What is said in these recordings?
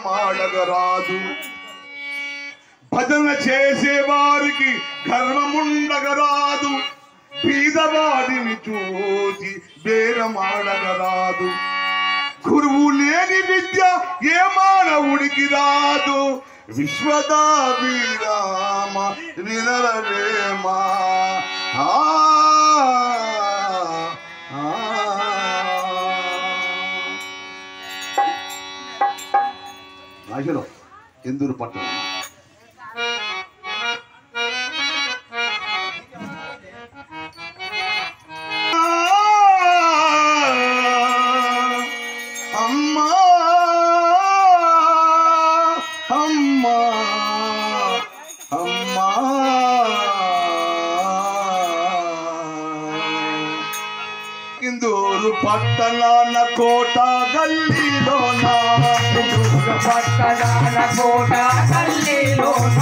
మాడగరాదు భజన చేసేవారికి గర్వముండగరాదు బీదవాడిని చూసి బేరమాడగరాదు గురువు లేని విద్య ఏ మానవుడికి రాదు విశ్వదాభిరామ వినరవేమా నాశనం ఎందురు పట్టణం అమ్మా అమ్మా అమ్మా ఇందూరు పట్టణాల కోట గల్లీలోన ఇందూరు పట్టణాల కోట గల్లీలోన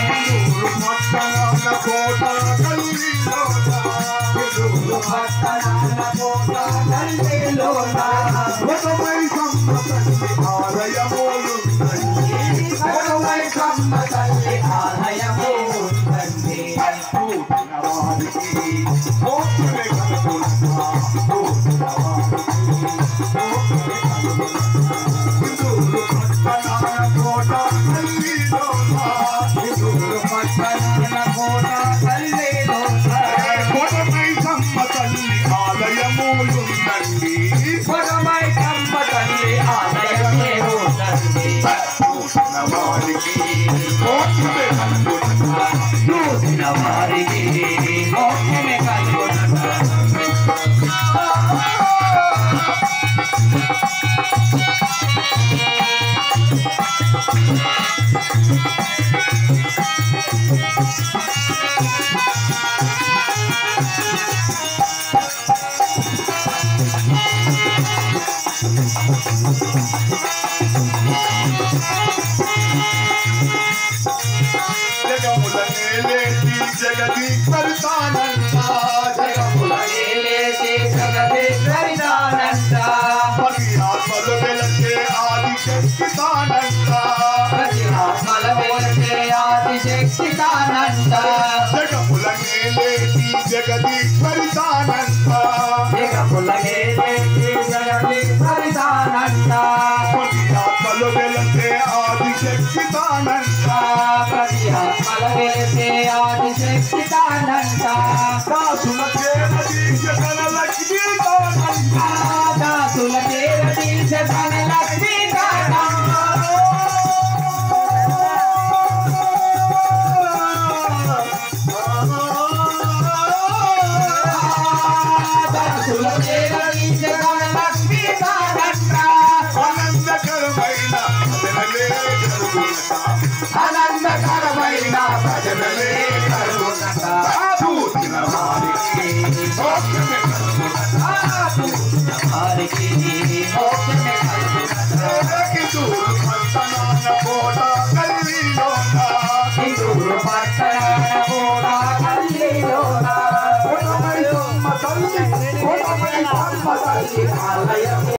ఇందూరు పట్టణాల కోట గల్లీలోన ఇందూరు పట్టణాల కోట గల్లీలోన ఒకవై సమ్మతల్లి ఆలయమోలుందండి ఒకవై సమ్మతల్లి ఆలయమోలుందండి పూర్ణ వారికి మోక్షమే కలుగునుగా పూర్ణ వారికి ఇందూరు పట్టణాల కోట గల్లీలోన ఇందూరు పట్టణాల కోట గల్లీలోన ఒకవై సమ్మతల్లి ఆలయమోలుందండి ఒకవై సమ్మతల్లి ఆలయమోలుందండి పూర్ణ వారికి మోక్షమే కలుగునుగా చూసిన వారికి మోక్షమే కలుగునుగా జగముల నేలేటి జగదీశ్వరుతానంట జగముల ఏలేసి జగదీశ్వరిదానంట ప్రతి ఆత్మలు వెలసే ఆదిశక్తితానంట ప్రతి ఆత్మల వెలిసే ఆదిశక్తిదానంట జగముల నేలేటి జగదీశ్వరుతానంట జగముల ఏలేసి జగదీశ్వరిదానంట ప్రతి ఆత్మలు వెలసే ఆదిశక్తితానంట ప్రతి ఆత్మల వెలిసే ఆదిశక్తిదానంట దాసుల చేరదీశ ధన లక్ష్మీతానంట దాసుల చేరదీశ ధన లక్ష్మీదానంట దాసుల చేరదీశ ధన లక్ష్మీదానంట ఆనందకరమైన భజనలే జరుగునట ఆనందకరమైన భజనలే కలుగునట పూర్ణ వారికి మోక్షమే కలుగునట వారికి మోక్షమే కలుగునట ఇందూరు పట్టణాల కోట గల్లీలోన ఇందూరు పట్టణాల కోట గల్లీలోన కోటమై సమ్మ తల్లి ఆలయము